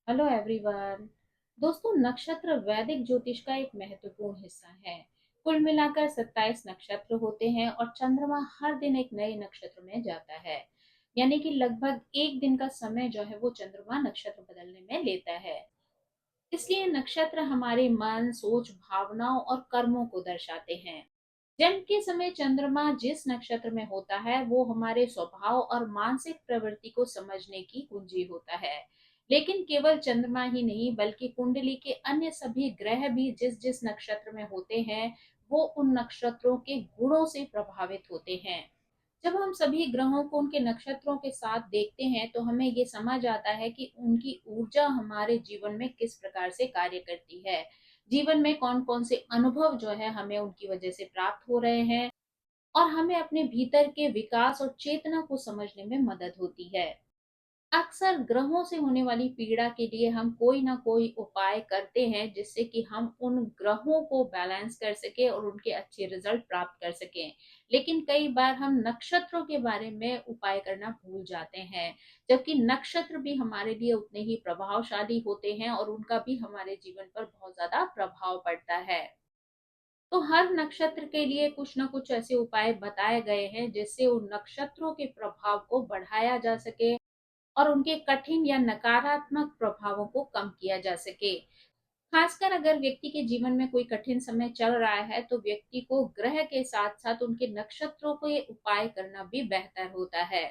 Hello everyone. दोस्तों, नक्षत्र वैदिक ज्योतिष का एक महत्वपूर्ण हिस्सा है। कुल मिलाकर 27 नक्षत्र होते हैं और चंद्रमा हर दिन एक नए नक्षत्र में जाता है। यानी कि लगभग एक दिन का समय जो है वो चंद्रमा नक्षत्र बदलने में लेता है। इसलिए नक्षत्र हमारे मन, सोच, भावनाओं और कर्मों को दर्शाते हैं। जन्म के समय चंद्रमा जिस नक्षत्र में होता है वो हमारे स्वभाव और मानसिक प्रवृत्ति को समझने की कुंजी होता है। लेकिन केवल चंद्रमा ही नहीं बल्कि कुंडली के अन्य सभी ग्रह भी जिस जिस नक्षत्र में होते हैं वो उन नक्षत्रों के गुणों से प्रभावित होते हैं। जब हम सभी ग्रहों को उनके नक्षत्रों के साथ देखते हैं तो हमें ये समझ आता है कि उनकी ऊर्जा हमारे जीवन में किस प्रकार से कार्य करती है। जीवन में कौन कौन से अनुभव जो है हमें उनकी वजह से प्राप्त हो रहे हैं और हमें अपने भीतर के विकास और चेतना को समझने में मदद होती है। अक्सर ग्रहों से होने वाली पीड़ा के लिए हम कोई ना कोई उपाय करते हैं जिससे कि हम उन ग्रहों को बैलेंस कर सके और उनके अच्छे रिजल्ट प्राप्त कर सकें। लेकिन कई बार हम नक्षत्रों के बारे में उपाय करना भूल जाते हैं, जबकि नक्षत्र भी हमारे लिए उतने ही प्रभावशाली होते हैं और उनका भी हमारे जीवन पर बहुत ज्यादा प्रभाव पड़ता है। तो हर नक्षत्र के लिए कुछ ना कुछ ऐसे उपाय बताए गए हैं जिससे उन नक्षत्रों के प्रभाव को बढ़ाया जा सके और उनके कठिन या नकारात्मक प्रभावों को कम किया जा सके। खासकर अगर व्यक्ति के जीवन में कोई कठिन समय चल रहा है तो व्यक्ति को ग्रह के साथ साथ उनके नक्षत्रों को ये उपाय करना भी बेहतर होता है।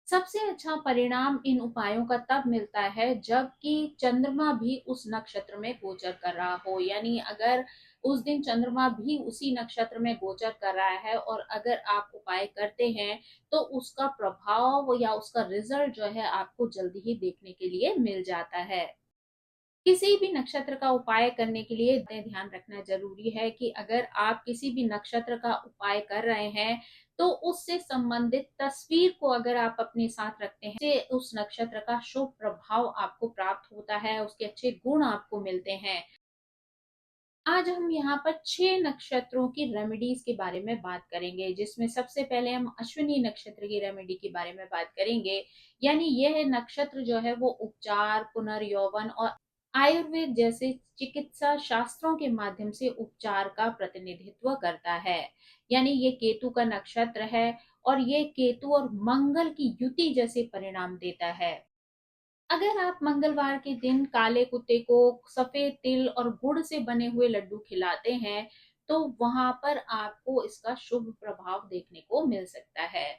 सबसे अच्छा परिणाम इन उपायों का तब मिलता है जबकि चंद्रमा भी उस नक्षत्र में गोचर कर रहा हो। यानी अगर उस दिन चंद्रमा भी उसी नक्षत्र में गोचर कर रहा है और अगर आप उपाय करते हैं तो उसका प्रभाव या उसका रिजल्ट जो है आपको जल्दी ही देखने के लिए मिल जाता है। किसी भी नक्षत्र का उपाय करने के लिए ध्यान रखना जरूरी है कि अगर आप किसी भी नक्षत्र का उपाय कर रहे हैं तो उससे संबंधित तस्वीर को अगर आप अपने साथ रखते हैं से उस नक्षत्र का शुभ प्रभाव आपको प्राप्त होता है, उसके अच्छे गुण आपको मिलते हैं। आज हम यहाँ पर 6 नक्षत्रों की रेमेडीज के बारे में बात करेंगे, जिसमें सबसे पहले हम अश्विनी नक्षत्र की रेमेडी के बारे में बात करेंगे। यानी यह नक्षत्र जो है वो उपचार, पुनर्यौवन और आयुर्वेद जैसे चिकित्सा शास्त्रों के माध्यम से उपचार का प्रतिनिधित्व करता है। यानी ये केतु का नक्षत्र है और ये केतु और मंगल की युति जैसे परिणाम देता है। अगर आप मंगलवार के दिन काले कुत्ते को सफेद तिल और गुड़ से बने हुए लड्डू खिलाते हैं तो वहां पर आपको इसका शुभ प्रभाव देखने को मिल सकता है।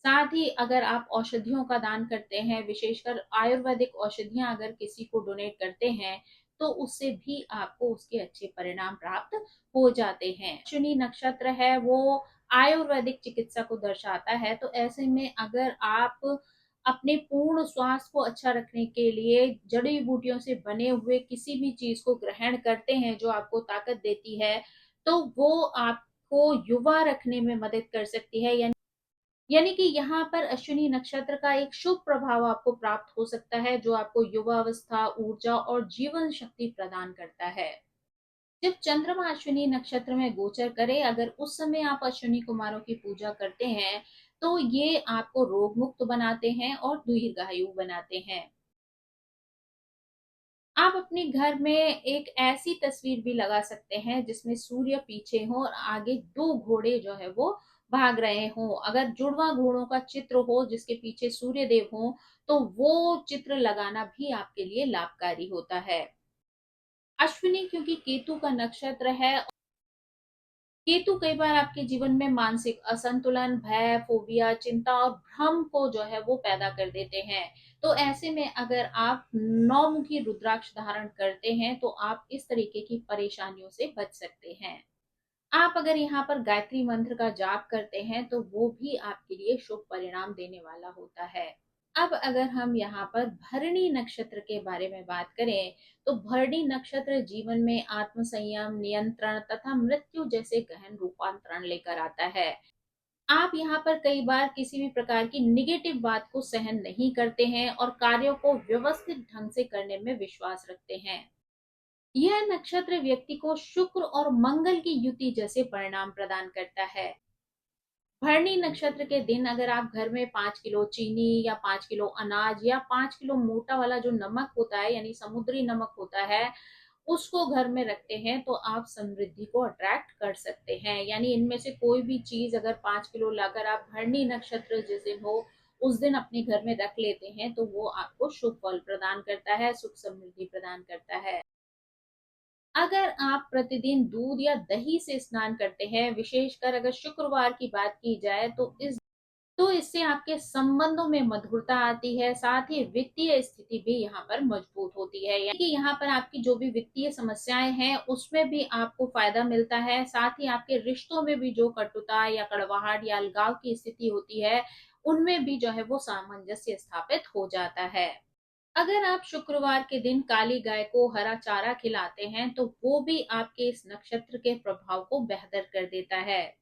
साथ ही अगर आप औषधियों का दान करते हैं, विशेषकर आयुर्वेदिक औषधियां अगर किसी को डोनेट करते हैं तो उससे भी आपको उसके अच्छे परिणाम प्राप्त हो जाते हैं। शनि नक्षत्र है वो आयुर्वेदिक चिकित्सा को दर्शाता है, तो ऐसे में अगर आप अपने पूर्ण स्वास्थ्य को अच्छा रखने के लिए जड़ी बूटियों से बने हुए किसी भी चीज को ग्रहण करते हैं जो आपको ताकत देती है तो वो आपको युवा रखने में मदद कर सकती है। यानी कि यहाँ पर अश्विनी नक्षत्र का एक शुभ प्रभाव आपको प्राप्त हो सकता है जो आपको युवावस्था, ऊर्जा और जीवन शक्ति प्रदान करता है। जब चंद्रमा अश्विनी नक्षत्र में गोचर करे, अगर उस समय आप अश्विनी कुमारों की पूजा करते हैं तो ये आपको रोग मुक्त बनाते हैं और दीर्घायु बनाते हैं। आप अपने घर में एक ऐसी तस्वीर भी लगा सकते हैं जिसमें सूर्य पीछे हो और आगे दो घोड़े जो है वो भाग रहे हो। अगर जुड़वा घोड़ों का चित्र हो जिसके पीछे सूर्य देव हो तो वो चित्र लगाना भी आपके लिए लाभकारी होता है। अश्विनी क्योंकि केतु का नक्षत्र है, केतु कई बार आपके जीवन में मानसिक असंतुलन, भय, फोबिया, चिंता और भ्रम को जो है वो पैदा कर देते हैं। तो ऐसे में अगर आप नौमुखी रुद्राक्ष धारण करते हैं तो आप इस तरीके की परेशानियों से बच सकते हैं। आप अगर यहाँ पर गायत्री मंत्र का जाप करते हैं तो वो भी आपके लिए शुभ परिणाम देने वाला होता है। अब अगर हम यहाँ पर भरणी नक्षत्र के बारे में बात करें तो भरणी नक्षत्र जीवन में आत्म संयम, नियंत्रण तथा मृत्यु जैसे गहन रूपांतरण लेकर आता है। आप यहाँ पर कई बार किसी भी प्रकार की निगेटिव बात को सहन नहीं करते हैं और कार्यों को व्यवस्थित ढंग से करने में विश्वास रखते हैं। यह नक्षत्र व्यक्ति को शुक्र और मंगल की युति जैसे परिणाम प्रदान करता है। भरणी नक्षत्र के दिन अगर आप घर में 5 किलो चीनी या 5 किलो अनाज या 5 किलो मोटा वाला जो नमक होता है यानी समुद्री नमक होता है उसको घर में रखते हैं तो आप समृद्धि को अट्रैक्ट कर सकते हैं। यानी इनमें से कोई भी चीज अगर 5 किलो लाकर आप भरणी नक्षत्र जिस दिन हो उस दिन अपने घर में रख लेते हैं तो वो आपको शुभ फल प्रदान करता है, सुख समृद्धि प्रदान करता है। अगर आप प्रतिदिन दूध या दही से स्नान करते हैं, विशेषकर अगर शुक्रवार की बात की जाए तो इससे आपके संबंधों में मधुरता आती है, साथ ही वित्तीय स्थिति भी यहाँ पर मजबूत होती है। यानी कि यहाँ पर आपकी जो भी वित्तीय समस्याएं हैं उसमें भी आपको फायदा मिलता है, साथ ही आपके रिश्तों में भी जो कटुता या कड़वाहट या अलगाव की स्थिति होती है उनमें भी जो है वो सामंजस्य स्थापित हो जाता है। अगर आप शुक्रवार के दिन काली गाय को हरा चारा खिलाते हैं तो वो भी आपके इस नक्षत्र के प्रभाव को बेहतर कर देता है।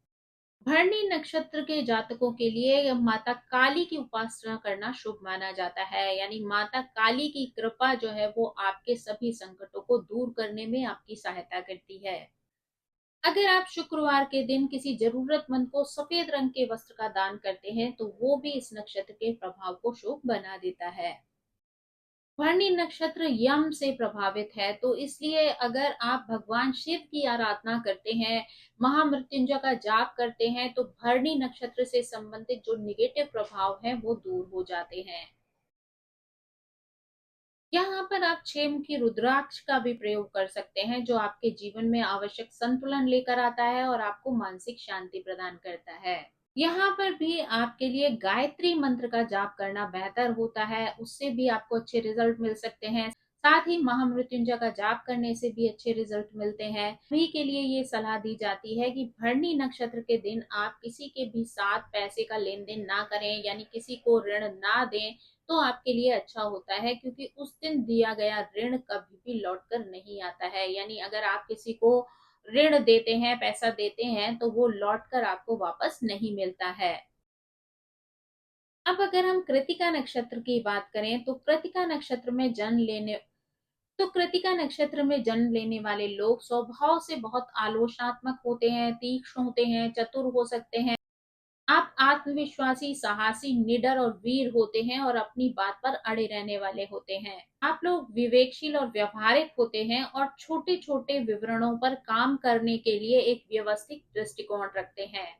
भरणी नक्षत्र के जातकों के लिए माता काली की उपासना करना शुभ माना जाता है। यानी माता काली की कृपा जो है वो आपके सभी संकटों को दूर करने में आपकी सहायता करती है। अगर आप शुक्रवार के दिन किसी जरूरतमंद को सफेद रंग के वस्त्र का दान करते हैं तो वो भी इस नक्षत्र के प्रभाव को शुभ बना देता है। भरणी नक्षत्र यम से प्रभावित है तो इसलिए अगर आप भगवान शिव की आराधना करते हैं, महामृत्युंजय का जाप करते हैं तो भरणी नक्षत्र से संबंधित जो निगेटिव प्रभाव हैं वो दूर हो जाते हैं। यहाँ पर आप 6 मुखी रुद्राक्ष का भी प्रयोग कर सकते हैं जो आपके जीवन में आवश्यक संतुलन लेकर आता है और आपको मानसिक शांति प्रदान करता है। यहाँ पर भी आपके लिए गायत्री मंत्र का जाप करना बेहतर होता है, उससे भी आपको अच्छे रिजल्ट मिल सकते हैं। साथ ही महामृत्युंजय का जाप करने से भी अच्छे रिजल्ट मिलते हैं। सभी के लिए ये सलाह दी जाती है कि भरणी नक्षत्र के दिन आप किसी के भी साथ पैसे का लेन देन ना करें, यानी किसी को ऋण ना दें तो आपके लिए अच्छा होता है, क्योंकि उस दिन दिया गया ऋण कभी भी लौट कर नहीं आता है। यानी अगर आप किसी को ऋण देते हैं, पैसा देते हैं तो वो लौट कर आपको वापस नहीं मिलता है। अब अगर हम कृतिका नक्षत्र की बात करें तो कृतिका नक्षत्र में जन्म लेने वाले लोग स्वभाव से बहुत आलोचनात्मक होते हैं, तीक्ष्ण होते हैं, चतुर हो सकते हैं। आप आत्मविश्वासी, साहसी, निडर और वीर होते हैं और अपनी बात पर अड़े रहने वाले होते हैं। आप लोग विवेकशील और व्यवहारिक होते हैं और छोटे छोटे विवरणों पर काम करने के लिए एक व्यवस्थित दृष्टिकोण रखते हैं।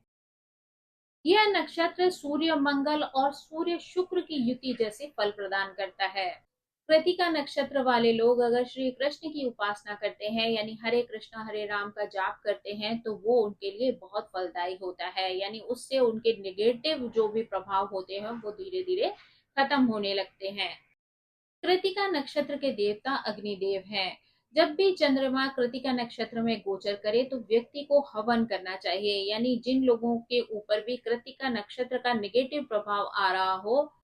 यह नक्षत्र सूर्य मंगल और सूर्य शुक्र की युति जैसे फल प्रदान करता है। कृतिका नक्षत्र वाले लोग अगर श्री कृष्ण की उपासना करते हैं, यानी हरे कृष्णा हरे राम का जाप करते हैं तो वो उनके लिए बहुत फलदायी होता है। यानी उससे उनके निगेटिव जो भी प्रभाव होते हैं वो धीरे धीरे खत्म होने लगते हैं। कृतिका नक्षत्र के देवता अग्निदेव हैं। जब भी चंद्रमा कृतिका नक्षत्र में गोचर करे तो व्यक्ति को हवन करना चाहिए। यानी जिन लोगों के ऊपर भी कृतिका नक्षत्र का निगेटिव प्रभाव आ रहा हो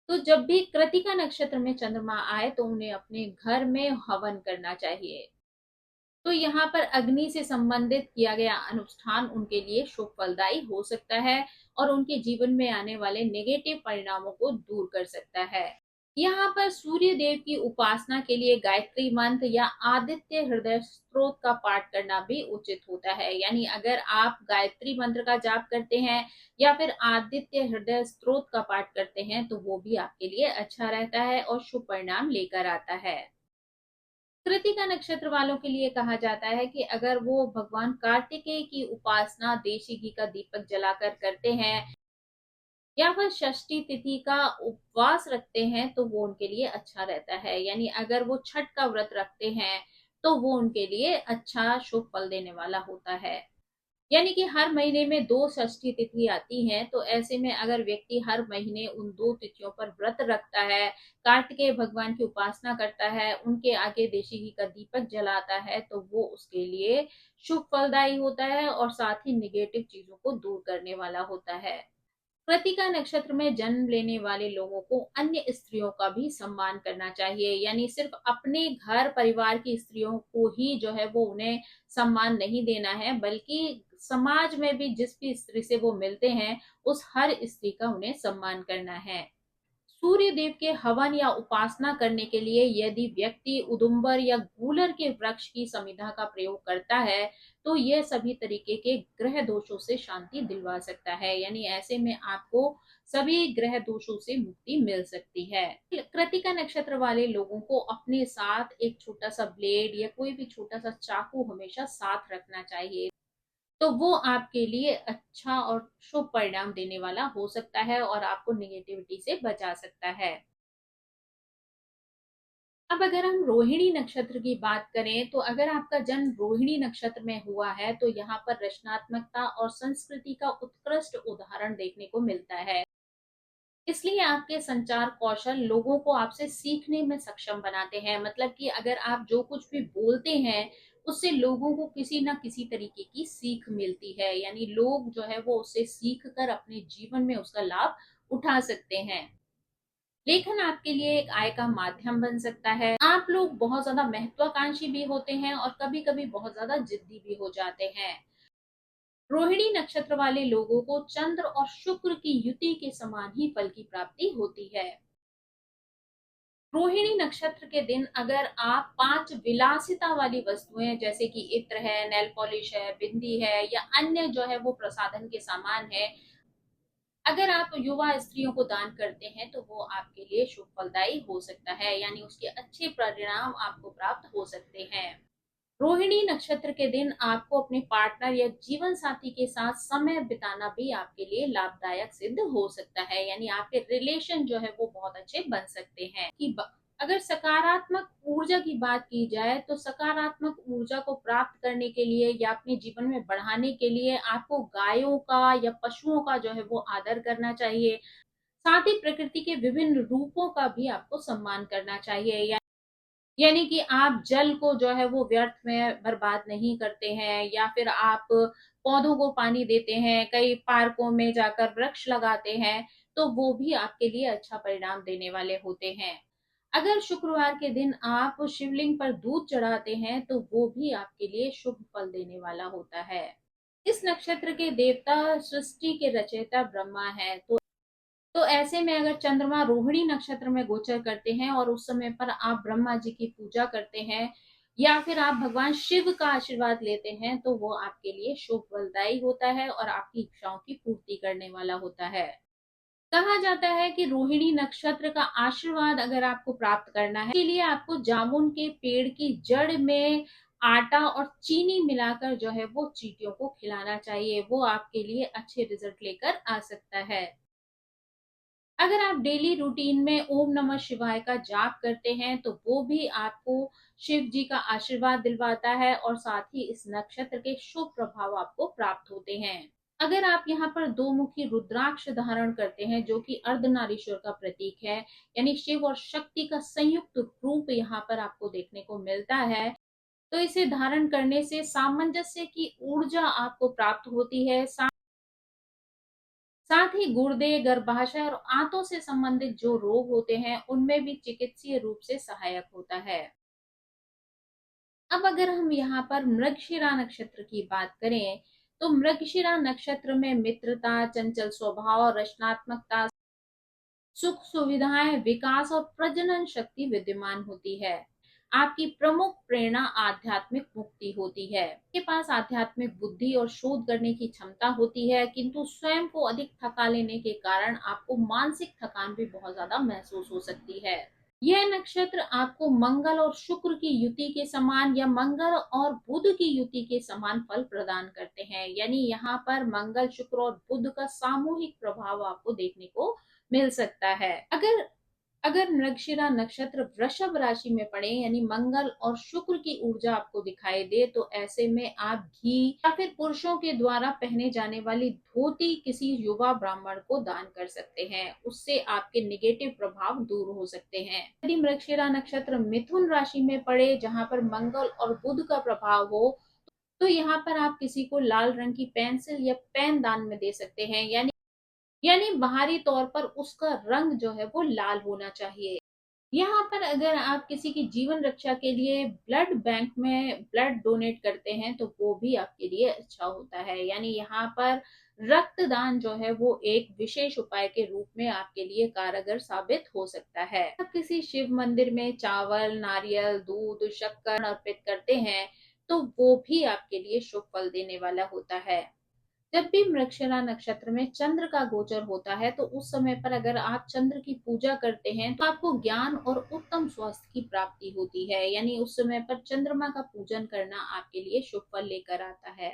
तो जब भी कृतिका नक्षत्र में चंद्रमा आए तो उन्हें अपने घर में हवन करना चाहिए। तो यहाँ पर अग्नि से संबंधित किया गया अनुष्ठान उनके लिए शुभ फलदायी हो सकता है और उनके जीवन में आने वाले नेगेटिव परिणामों को दूर कर सकता है। यहाँ पर सूर्य देव की उपासना के लिए गायत्री मंत्र या आदित्य हृदय स्त्रोत का पाठ करना भी उचित होता है। यानी अगर आप गायत्री मंत्र का जाप करते हैं या फिर आदित्य हृदय स्त्रोत का पाठ करते हैं तो वो भी आपके लिए अच्छा रहता है और शुभ परिणाम लेकर आता है। कृतिका नक्षत्र वालों के लिए कहा जाता है कि अगर वो भगवान कार्तिकेय की उपासना देशी घी का दीपक जलाकर करते हैं या फिर षष्ठी तिथि का उपवास रखते हैं तो वो उनके लिए अच्छा रहता है। यानी अगर वो छठ का व्रत रखते हैं तो वो उनके लिए अच्छा शुभ फल देने वाला होता है। यानी कि हर महीने में दो षष्ठी तिथि आती हैं तो ऐसे में अगर व्यक्ति हर महीने उन दो तिथियों पर व्रत रखता है, कार्तिकेय भगवान की उपासना करता है, उनके आगे देशी घी का दीपक जलाता है तो वो उसके लिए शुभ फलदायी होता है और साथ ही निगेटिव चीजों को दूर करने वाला होता है। कृतिका नक्षत्र में जन्म लेने वाले लोगों को अन्य स्त्रियों का भी सम्मान करना चाहिए। यानी सिर्फ अपने घर परिवार की स्त्रियों को ही जो है वो उन्हें सम्मान नहीं देना है, बल्कि समाज में भी जिस भी स्त्री से वो मिलते हैं उस हर स्त्री का उन्हें सम्मान करना है। सूर्य देव के हवन या उपासना करने के लिए यदि व्यक्ति उदुम्बर या गूलर के वृक्ष की समिधा का प्रयोग करता है, तो यह सभी तरीके के ग्रह दोषों से शांति दिलवा सकता है। यानी ऐसे में आपको सभी ग्रह दोषों से मुक्ति मिल सकती है। कृतिका नक्षत्र वाले लोगों को अपने साथ एक छोटा सा ब्लेड या कोई भी छोटा सा चाकू हमेशा साथ रखना चाहिए, तो वो आपके लिए अच्छा और शुभ परिणाम देने वाला हो सकता है और आपको नेगेटिविटी से बचा सकता है। अब अगर हम रोहिणी नक्षत्र की बात करें, तो अगर आपका जन्म रोहिणी नक्षत्र में हुआ है, तो यहाँ पर रचनात्मकता और संस्कृति का उत्कृष्ट उदाहरण देखने को मिलता है। इसलिए आपके संचार कौशल लोगों को आपसे सीखने में सक्षम बनाते हैं। मतलब कि अगर आप जो कुछ भी बोलते हैं, उससे लोगों को किसी ना किसी तरीके की सीख मिलती है। यानी लोग जो है वो उससे सीख कर अपने जीवन में उसका लाभ उठा सकते हैं। लेखन आपके लिए एक आय का माध्यम बन सकता है। आप लोग बहुत ज्यादा महत्वाकांक्षी भी होते हैं और कभी कभी बहुत ज्यादा जिद्दी भी हो जाते हैं। रोहिणी नक्षत्र वाले लोगों को चंद्र और शुक्र की युति के समान ही फल की प्राप्ति होती है। रोहिणी नक्षत्र के दिन अगर आप 5 विलासिता वाली वस्तुएं जैसे कि इत्र है, नेल पॉलिश है, बिंदी है या अन्य जो है वो प्रसाधन के सामान है, अगर आप युवा स्त्रियों को दान करते हैं, तो वो आपके लिए शुभ फलदायी हो सकता है। यानी उसके अच्छे परिणाम आपको प्राप्त हो सकते हैं। रोहिणी नक्षत्र के दिन आपको अपने पार्टनर या जीवन साथी के साथ समय बिताना भी आपके लिए लाभदायक सिद्ध हो सकता है। यानी आपके रिलेशन जो है वो बहुत अच्छे बन सकते हैं। अगर सकारात्मक ऊर्जा की बात की जाए, तो सकारात्मक ऊर्जा को प्राप्त करने के लिए या अपने जीवन में बढ़ाने के लिए आपको गायों का या पशुओं का जो है वो आदर करना चाहिए। साथ ही प्रकृति के विभिन्न रूपों का भी आपको सम्मान करना चाहिए। यानी कि आप जल को जो है वो व्यर्थ में बर्बाद नहीं करते हैं, या फिर आप पौधों को पानी देते हैं, कई पार्कों में जाकर वृक्ष लगाते हैं, तो वो भी आपके लिए अच्छा परिणाम देने वाले होते हैं। अगर शुक्रवार के दिन आप शिवलिंग पर दूध चढ़ाते हैं, तो वो भी आपके लिए शुभ फल देने वाला होता है। इस नक्षत्र के देवता सृष्टि के रचयिता ब्रह्मा है। तो ऐसे में अगर चंद्रमा रोहिणी नक्षत्र में गोचर करते हैं और उस समय पर आप ब्रह्मा जी की पूजा करते हैं या फिर आप भगवान शिव का आशीर्वाद लेते हैं, तो वो आपके लिए शुभ फलदायी होता है और आपकी इच्छाओं की पूर्ति करने वाला होता है। कहा जाता है कि रोहिणी नक्षत्र का आशीर्वाद अगर आपको प्राप्त करना है, इसके लिए आपको जामुन के पेड़ की जड़ में आटा और चीनी मिलाकर जो है वो चींटियों को खिलाना चाहिए। वो आपके लिए अच्छे रिजल्ट लेकर आ सकता है। अगर आप डेली रूटीन में ओम नमः शिवाय का जाप करते हैं, तो वो भी आपको शिव जी का आशीर्वाद दिलवाता है और साथ ही इस नक्षत्र के शुभ प्रभाव आपको प्राप्त होते हैं। अगर आप यहाँ पर दो मुखी रुद्राक्ष धारण करते हैं, जो कि अर्धनारीश्वर का प्रतीक है, यानी शिव और शक्ति का संयुक्त रूप यहाँ पर आपको देखने को मिलता है, तो इसे धारण करने से सामंजस्य की ऊर्जा आपको प्राप्त होती है। साथ ही गुर्दे, गर्भाशय और आंतों से संबंधित जो रोग होते हैं, उनमें भी चिकित्सीय रूप से सहायक होता है। अब अगर हम यहाँ पर मृगशिरा नक्षत्र की बात करें, तो मृगशिरा नक्षत्र में मित्रता, चंचल स्वभाव, रचनात्मकता, सुख सुविधाएं, विकास और प्रजनन शक्ति विद्यमान होती है। आपकी प्रमुख प्रेरणा आध्यात्मिक मुक्ति होती है। आपके पास आध्यात्मिक बुद्धि और शोध करने की क्षमता होती है, किंतु स्वयं को अधिक थका लेने के कारण आपको मानसिक थकान भी बहुत ज्यादा महसूस हो सकती है। यह नक्षत्र आपको मंगल और शुक्र की युति के समान या मंगल और बुध की युति के समान फल प्रदान करते हैं। यानी यहाँ पर मंगल, शुक्र और बुध का सामूहिक प्रभाव आपको देखने को मिल सकता है। अगर अगर मृगशिरा नक्षत्र वृषभ राशि में पड़े, यानी मंगल और शुक्र की ऊर्जा आपको दिखाई दे, तो ऐसे में आप घी या फिर पुरुषों के द्वारा पहने जाने वाली धोती किसी युवा ब्राह्मण को दान कर सकते हैं। उससे आपके निगेटिव प्रभाव दूर हो सकते हैं। यदि मृगशिरा नक्षत्र मिथुन राशि में पड़े, जहां पर मंगल और बुध का प्रभाव हो, तो यहाँ पर आप किसी को लाल रंग की पेंसिल या पेन दान में दे सकते हैं। यानी बाहरी तौर पर उसका रंग जो है वो लाल होना चाहिए। यहाँ पर अगर आप किसी की जीवन रक्षा के लिए ब्लड बैंक में ब्लड डोनेट करते हैं तो वो भी आपके लिए अच्छा होता है। यानी यहाँ पर रक्तदान जो है वो एक विशेष उपाय के रूप में आपके लिए कारगर साबित हो सकता है। आप किसी शिव मंदिर में चावल, नारियल, दूध, शक्कर अर्पित करते हैं तो वो भी आपके लिए शुभ फल देने वाला होता है। जब भी मृगशिरा नक्षत्र में चंद्र का गोचर होता है तो उस समय पर अगर आप चंद्र की पूजा करते हैं तो आपको ज्ञान और उत्तम स्वास्थ्य की प्राप्ति होती है। यानी उस समय पर चंद्रमा का पूजन करना आपके लिए शुभ फल लेकर आता है।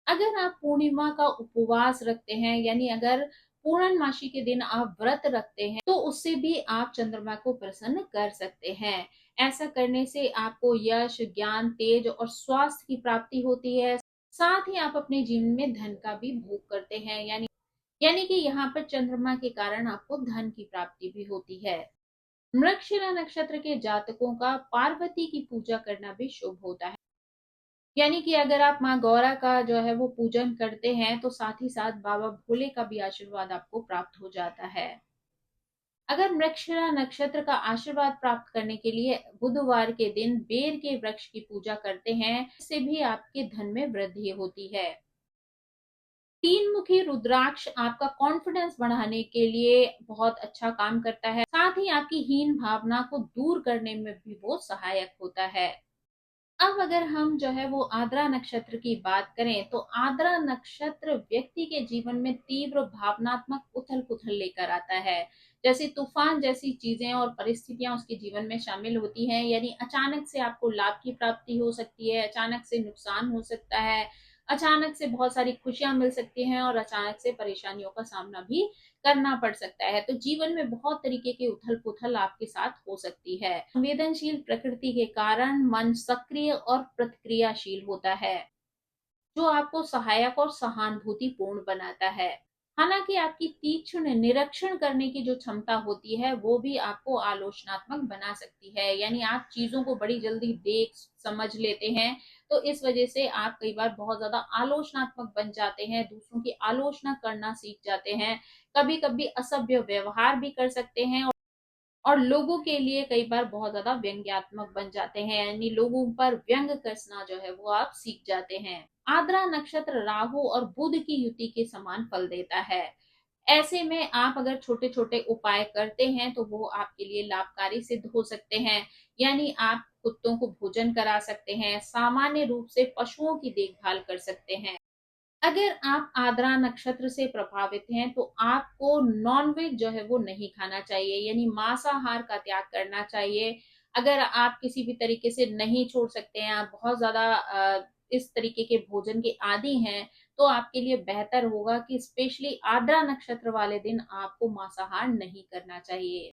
अगर आप पूर्णिमा का उपवास रखते हैं, यानी अगर पूर्णमासी के दिन आप व्रत रखते हैं तो उससे भी आप चंद्रमा को प्रसन्न कर सकते हैं। ऐसा करने से आपको यश, ज्ञान, तेज और स्वास्थ्य की प्राप्ति होती है। साथ ही आप अपने जीवन में धन का भी भोग करते हैं। यानी कि यहाँ पर चंद्रमा के कारण आपको धन की प्राप्ति भी होती है। मृगशिरा नक्षत्र के जातकों का पार्वती की पूजा करना भी शुभ होता है। यानी कि अगर आप माँ गौरा का जो है वो पूजन करते हैं तो साथ ही साथ बाबा भोले का भी आशीर्वाद आपको प्राप्त हो जाता है। अगर मृगशिरा नक्षत्र का आशीर्वाद प्राप्त करने के लिए बुधवार के दिन बेर के वृक्ष की पूजा करते हैं, इससे भी आपके धन में वृद्धि होती है। तीन मुखी रुद्राक्ष आपका कॉन्फिडेंस बढ़ाने के लिए बहुत अच्छा काम करता है। साथ ही आपकी हीन भावना को दूर करने में भी वो सहायक होता है। अब अगर हम जो है वो आद्रा नक्षत्र की बात करें तो आद्रा नक्षत्र व्यक्ति के जीवन में तीव्र भावनात्मक उथल पुथल लेकर आता है। जैसे तूफान जैसी चीजें और परिस्थितियां उसके जीवन में शामिल होती हैं। यानी अचानक से आपको लाभ की प्राप्ति हो सकती है, अचानक से नुकसान हो सकता है, अचानक से बहुत सारी खुशियां मिल सकती हैं और अचानक से परेशानियों का सामना भी करना पड़ सकता है। तो जीवन में बहुत तरीके के उथल पुथल आपके साथ हो सकती है। संवेदनशील प्रकृति के कारण मन सक्रिय और प्रतिक्रियाशील होता है, जो आपको सहायक और सहानुभूतिपूर्ण बनाता है। हालांकि आपकी तीक्ष्ण निरीक्षण करने की जो क्षमता होती है वो भी आपको आलोचनात्मक बना सकती है। यानी आप चीजों को बड़ी जल्दी देख समझ लेते हैं, तो इस वजह से आप कई बार बहुत ज्यादा आलोचनात्मक बन जाते हैं, दूसरों की आलोचना करना सीख जाते हैं, कभी कभी असभ्य व्यवहार भी कर सकते हैं और लोगों के लिए कई बार बहुत ज्यादा व्यंग्यात्मक बन जाते हैं। यानी लोगों पर व्यंग कसना जो है वो आप सीख जाते हैं। आद्रा नक्षत्र राहु और बुध की युति के समान फल देता है। ऐसे में आप अगर छोटे छोटे उपाय करते हैं तो वो आपके लिए लाभकारी सिद्ध हो सकते हैं। यानी आप कुत्तों को भोजन करा सकते हैं, सामान्य रूप से पशुओं की देखभाल कर सकते हैं। अगर आप आद्रा नक्षत्र से प्रभावित हैं तो आपको नॉनवेज जो है वो नहीं खाना चाहिए, यानी मांसाहार का त्याग करना चाहिए। अगर आप किसी भी तरीके से नहीं छोड़ सकते हैं, आप बहुत ज्यादा इस तरीके के भोजन के आदी हैं, तो आपके लिए बेहतर होगा कि स्पेशली आद्रा नक्षत्र वाले दिन आपको मांसाहार नहीं करना चाहिए।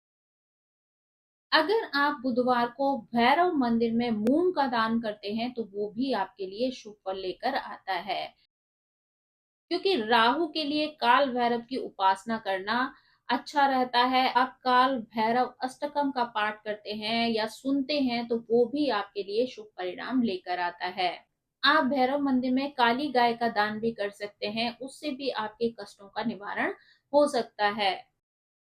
अगर आप बुधवार को भैरव मंदिर में मूंग का दान करते हैं तो वो भी आपके लिए शुभ फल लेकर आता है। क्योंकि राहु के लिए काल भैरव की उपासना करना अच्छा रहता है। आप काल भैरव अष्टकम का पाठ करते हैं या सुनते हैं तो वो भी आपके लिए शुभ परिणाम लेकर आता है। आप भैरव मंदिर में काली गाय का दान भी कर सकते हैं, उससे भी आपके कष्टों का निवारण हो सकता है।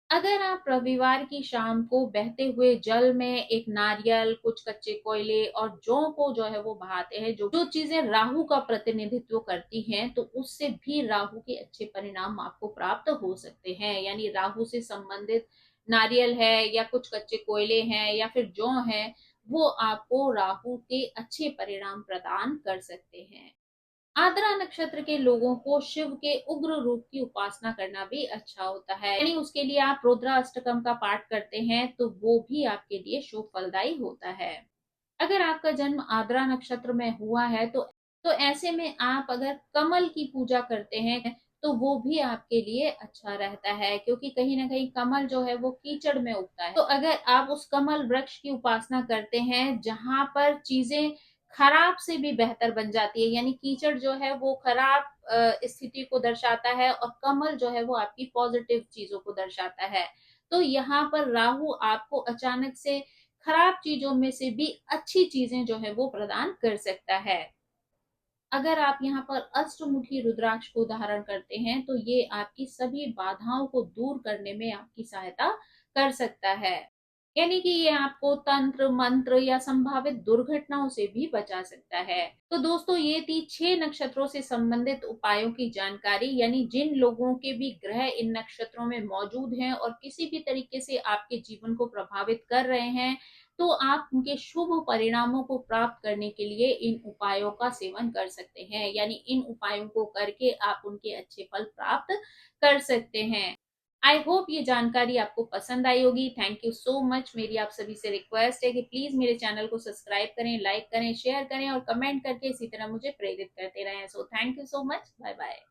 अगर आप रविवार की शाम को बहते हुए जल में एक नारियल, कुछ कच्चे कोयले और जौ को जो है वो बहाते हैं, जो जो चीजें राहु का प्रतिनिधित्व करती हैं, तो उससे भी राहु के अच्छे परिणाम आपको प्राप्त हो सकते हैं। यानी राहु से संबंधित नारियल है या कुछ कच्चे कोयले हैं या फिर जौ है, वो आपको राहु के अच्छे परिणाम प्रदान कर सकते हैं। आद्रा नक्षत्र के लोगों को शिव के उग्र रूप की उपासना करना भी अच्छा होता है। यानी उसके लिए आप रुद्रा अष्टकम का पाठ करते हैं तो वो भी आपके लिए शुभ फलदायी होता है। अगर आपका जन्म आद्रा नक्षत्र में हुआ है तो ऐसे में आप अगर कमल की पूजा करते हैं तो वो भी आपके लिए अच्छा रहता है, क्योंकि कहीं ना कहीं कमल जो है वो कीचड़ में उगता है। तो अगर आप उस कमल वृक्ष की उपासना करते हैं जहां पर चीजें खराब से भी बेहतर बन जाती है, यानी कीचड़ जो है वो खराब स्थिति को दर्शाता है और कमल जो है वो आपकी पॉजिटिव चीजों को दर्शाता है। तो यहाँ पर राहु आपको अचानक से खराब चीजों में से भी अच्छी चीजें जो है वो प्रदान कर सकता है। अगर आप यहाँ पर अष्टमुखी रुद्राक्ष को धारण करते हैं तो ये आपकी सभी बाधाओं को दूर करने में आपकी सहायता कर सकता है। यानी कि ये आपको तंत्र मंत्र या संभावित दुर्घटनाओं से भी बचा सकता है। तो दोस्तों, ये थी 6 नक्षत्रों से संबंधित उपायों की जानकारी, यानी जिन लोगों के भी ग्रह इन नक्षत्रों में मौजूद हैं और किसी भी तरीके से आपके जीवन को प्रभावित कर रहे हैं, तो आप उनके शुभ परिणामों को प्राप्त करने के लिए इन उपायों का सेवन कर सकते हैं। यानी इन उपायों को करके आप उनके अच्छे फल प्राप्त कर सकते हैं। आई होप ये जानकारी आपको पसंद आई होगी। Thank you so much. मेरी आप सभी से रिक्वेस्ट है कि प्लीज मेरे चैनल को सब्सक्राइब करें, लाइक करें, शेयर करें और कमेंट करके इसी तरह मुझे प्रेरित करते रहें। So thank you so much. Bye bye.